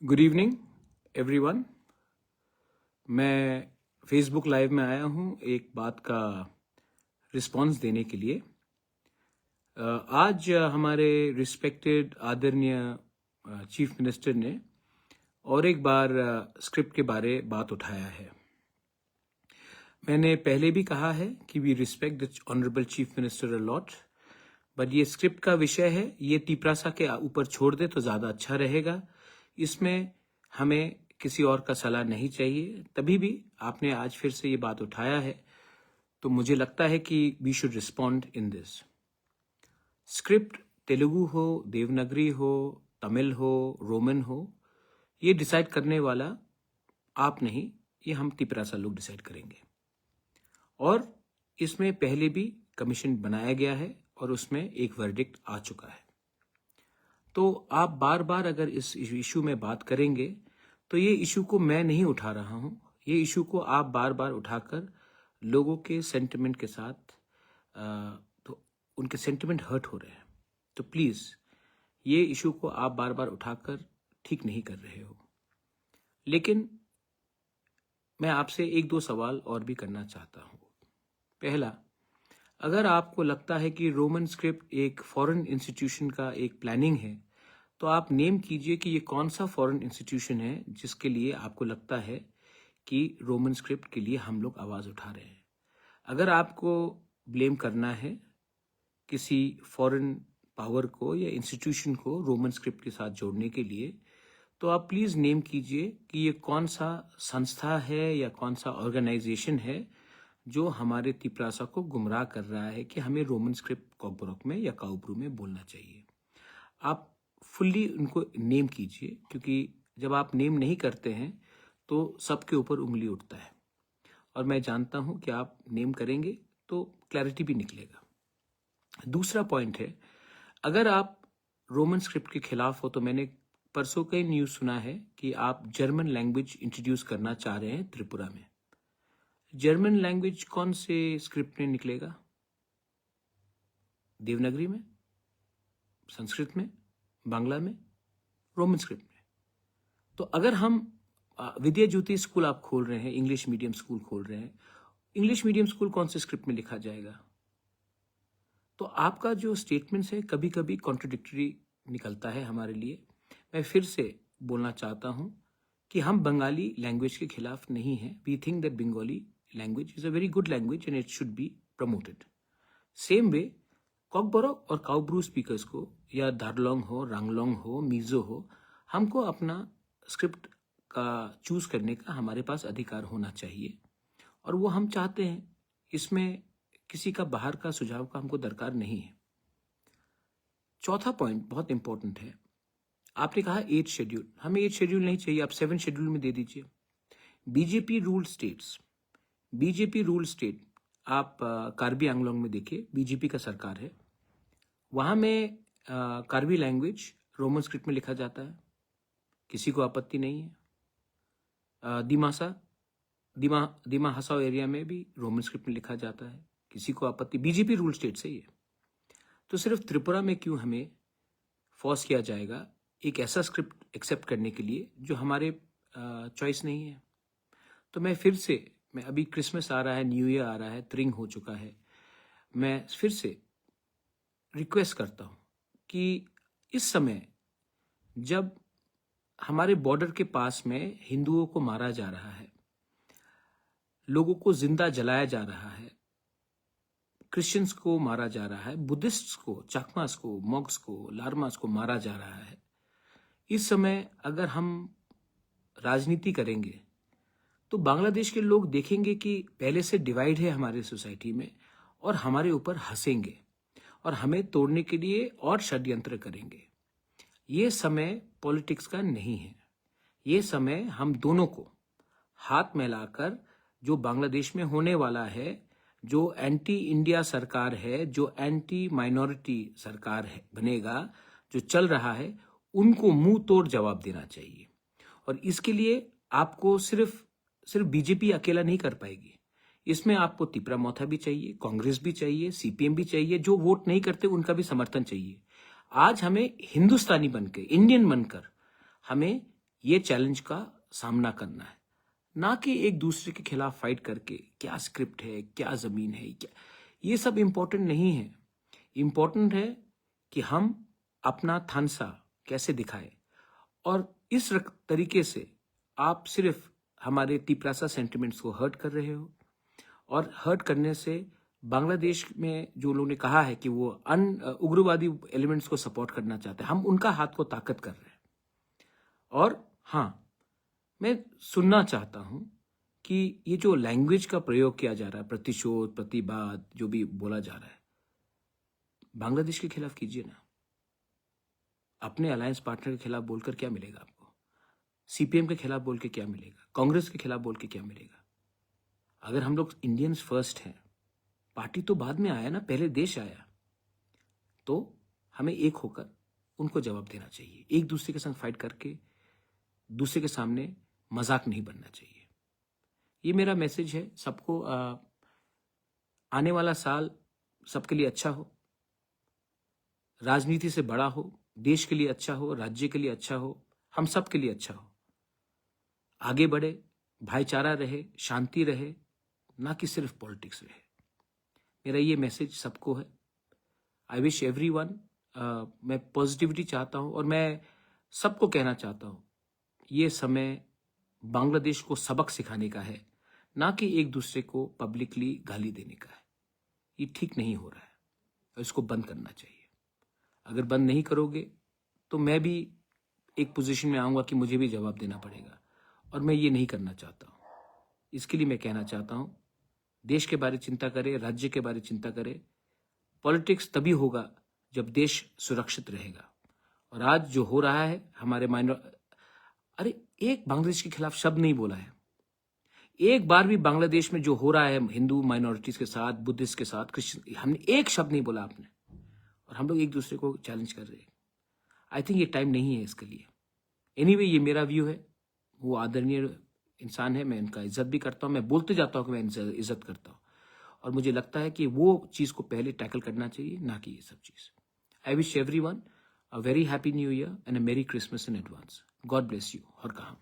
Good evening everyone. मैं Facebook live में आया हूँ एक बात का रिस्पांस देने के लिए। आज हमारे रिस्पेक्टेड आदरणीय चीफ मिनिस्टर ने और एक बार स्क्रिप्ट के बारे बात उठाया है। मैंने पहले भी कहा है कि we respect the honourable chief minister a lot, but ये स्क्रिप्ट का विषय है, ये तिपरासा के ऊपर छोड़ दे तो ज़्यादा अच्छा रहेगा। इसमें हमें किसी और का सलाह नहीं चाहिए। तभी भी आपने आज फिर से ये बात उठाया है तो मुझे लगता है कि we should respond in this. Script Telugu हो, देवनागरी हो, तमिल हो, रोमन हो, ये डिसाइड करने वाला आप नहीं, ये हम तिपरासा लोग डिसाइड करेंगे। और इसमें पहले भी कमीशन बनाया गया है और उसमें एक वर्डिक्ट आ चुका है। तो आप बार बार अगर इस इशू में बात करेंगे तो ये इशू को मैं नहीं उठा रहा हूँ, ये इशू को आप बार बार उठाकर लोगों के सेंटिमेंट के साथ तो उनके सेंटिमेंट हर्ट हो रहे हैं। तो प्लीज़ ये इशू को आप बार बार उठाकर ठीक नहीं कर रहे हो। लेकिन मैं आपसे एक दो सवाल और भी करना चाहता हूँ। पहला, अगर आपको लगता है कि रोमन स्क्रिप्ट एक फॉरेन इंस्टीट्यूशन का एक प्लानिंग है तो आप नेम कीजिए कि ये कौन सा फॉरेन इंस्टीट्यूशन है जिसके लिए आपको लगता है कि रोमन स्क्रिप्ट के लिए हम लोग आवाज़ उठा रहे हैं। अगर आपको ब्लेम करना है किसी फॉरेन पावर को या इंस्टीट्यूशन को रोमन स्क्रिप्ट के साथ जोड़ने के लिए, तो आप प्लीज़ नेम कीजिए कि ये कौन सा संस्था है या कौन सा ऑर्गेनाइजेशन है जो हमारे तिपरासा को गुमराह कर रहा है कि हमें रोमन स्क्रिप्ट कॉकबोरोक में या काउब्रू में बोलना चाहिए। आप फुल्ली उनको नेम कीजिए, क्योंकि जब आप नेम नहीं करते हैं तो सबके ऊपर उंगली उठता है। और मैं जानता हूं कि आप नेम करेंगे तो क्लैरिटी भी निकलेगा। दूसरा पॉइंट है, अगर आप रोमन स्क्रिप्ट के खिलाफ हो तो मैंने परसों कई न्यूज़ सुना है कि आप जर्मन लैंग्वेज इंट्रोड्यूस करना चाह रहे हैं त्रिपुरा में। जर्मन लैंग्वेज कौन से स्क्रिप्ट में निकलेगा? देवनागरी में, संस्कृत में, बांग्ला में, रोमन स्क्रिप्ट में। तो अगर हम विद्या ज्योति स्कूल आप खोल रहे हैं, इंग्लिश मीडियम स्कूल खोल रहे हैं, इंग्लिश मीडियम स्कूल कौन से स्क्रिप्ट में लिखा जाएगा? तो आपका जो स्टेटमेंट्स है कभी कभी कॉन्ट्रडिक्टरी निकलता है हमारे लिए। मैं फिर से बोलना चाहता हूं कि हम बंगाली लैंग्वेज के खिलाफ नहीं हैं। We think that Bengali language is a very good language and it should be promoted. Same way Kokborok और काउब्रू स्पीकर्स को, या दार्लोंग हो, रांगलोंग हो, मिजो हो, हमको अपना स्क्रिप्ट का चूज करने का हमारे पास अधिकार होना चाहिए और वो हम चाहते हैं। इसमें किसी का बाहर का सुझाव का हमको दरकार नहीं है। चौथा पॉइंट बहुत इंपॉर्टेंट है। आपने कहा 8 शेड्यूल, हमें 8 शेड्यूल नहीं चाहिए, आप 7 शेड्यूल में दे दीजिए। BJP rule states, BJP rule state आप कार्बी आंगलोंग में देखिए, बीजेपी का सरकार है, वहां में कार्बी लैंग्वेज रोमन स्क्रिप्ट में लिखा जाता है, किसी को आपत्ति नहीं है। दिमा हसाओ एरिया में भी रोमन स्क्रिप्ट में लिखा जाता है, किसी को आपत्ति, बीजेपी रूल स्टेट से ही है। तो सिर्फ त्रिपुरा में क्यों हमें फोर्स किया जाएगा एक ऐसा स्क्रिप्ट एक्सेप्ट करने के लिए जो हमारे चॉइस नहीं है? तो मैं अभी क्रिसमस आ रहा है, न्यू ईयर आ रहा है, त्रिंग हो चुका है, मैं फिर से रिक्वेस्ट करता हूं कि इस समय जब हमारे बॉर्डर के पास में हिंदुओं को मारा जा रहा है, लोगों को जिंदा जलाया जा रहा है, क्रिश्चियंस को मारा जा रहा है, बुद्धिस्ट्स को, चाकमास को, मॉक्स को, लारमास को मारा जा रहा है, इस समय अगर हम राजनीति करेंगे तो बांग्लादेश के लोग देखेंगे कि पहले से डिवाइड है हमारे सोसाइटी में और हमारे ऊपर हंसेंगे और हमें तोड़ने के लिए और षड्यंत्र करेंगे। ये समय पॉलिटिक्स का नहीं है। ये समय हम दोनों को हाथ मिलाकर, जो बांग्लादेश में होने वाला है, जो एंटी इंडिया सरकार है, जो एंटी माइनॉरिटी सरकार है बनेगा, जो चल रहा है, उनको मुंह तोड़ जवाब देना चाहिए। और इसके लिए आपको सिर्फ बीजेपी अकेला नहीं कर पाएगी। इसमें आपको तिपरा मोथा भी चाहिए, कांग्रेस भी चाहिए, सीपीएम भी चाहिए, जो वोट नहीं करते उनका भी समर्थन चाहिए। आज हमें हिंदुस्तानी बनकर, इंडियन बनकर, हमें ये चैलेंज का सामना करना है, ना कि एक दूसरे के खिलाफ फाइट करके क्या स्क्रिप्ट है, क्या जमीन है, क्या, ये सब इंपॉर्टेंट नहीं है। इंपॉर्टेंट है कि हम अपना थानसा कैसे दिखाए, और इस तरीके से आप सिर्फ हमारे तिपरासा सेंटिमेंट्स को हर्ट कर रहे हो, और हर्ट करने से बांग्लादेश में जो लोगों ने कहा है कि वो उग्रवादी एलिमेंट्स को सपोर्ट करना चाहते हैं, हम उनका हाथ को ताकत कर रहे हैं। और हाँ, मैं सुनना चाहता हूं कि ये जो लैंग्वेज का प्रयोग किया जा रहा है, प्रतिशोध, प्रतिवाद, जो भी बोला जा रहा है, बांग्लादेश के खिलाफ कीजिए ना। अपने अलायंस पार्टनर के खिलाफ बोलकर क्या मिलेगा आपको? सीपीएम के खिलाफ बोल के क्या मिलेगा? कांग्रेस के खिलाफ बोल के क्या मिलेगा? अगर हम लोग इंडियंस फर्स्ट हैं, पार्टी तो बाद में आया ना, पहले देश आया, तो हमें एक होकर उनको जवाब देना चाहिए। एक दूसरे के साथ फाइट करके दूसरे के सामने मजाक नहीं बनना चाहिए। ये मेरा मैसेज है सबको। आने वाला साल सबके लिए अच्छा हो, राजनीति से बड़ा हो, देश के लिए अच्छा हो, राज्य के लिए अच्छा हो, हम सब के लिए अच्छा हो। आगे बढ़े, भाईचारा रहे, शांति रहे, ना कि सिर्फ पॉलिटिक्स रहे। मेरा ये मैसेज सबको है। आई विश एवरीवन, मैं पॉजिटिविटी चाहता हूं, और मैं सबको कहना चाहता हूं, ये समय बांग्लादेश को सबक सिखाने का है, ना कि एक दूसरे को पब्लिकली गाली देने का है। ये ठीक नहीं हो रहा है और इसको बंद करना चाहिए। अगर बंद नहीं करोगे तो मैं भी एक पोजीशन में आऊंगा कि मुझे भी जवाब देना पड़ेगा, और मैं ये नहीं करना चाहता हूं। इसके लिए मैं कहना चाहता हूं, देश के बारे में चिंता करें, राज्य के बारे में चिंता करें। पॉलिटिक्स तभी होगा जब देश सुरक्षित रहेगा। और आज जो हो रहा है, हमारे अरे एक बांग्लादेश के खिलाफ शब्द नहीं बोला है। एक बार भी बांग्लादेश में जो हो रहा है हिंदू माइनॉरिटीज के साथ, बुद्धिस्ट के साथ, क्रिश्चियन, हमने एक शब्द नहीं बोला आपने, और हम लोग एक दूसरे को चैलेंज कर रहे हैं। आई थिंक ये टाइम नहीं है इसके लिए। एनीवे, ये मेरा व्यू है। वो आदरणीय इंसान है, मैं इनका इज्जत भी करता हूँ, मैं बोलते जाता हूँ कि मैं इज्जत करता हूँ, और मुझे लगता है कि वो चीज को पहले टैकल करना चाहिए, ना कि ये सब चीज। I wish everyone a very happy new year and अ मेरी Christmas in advance. God bless you. और कहा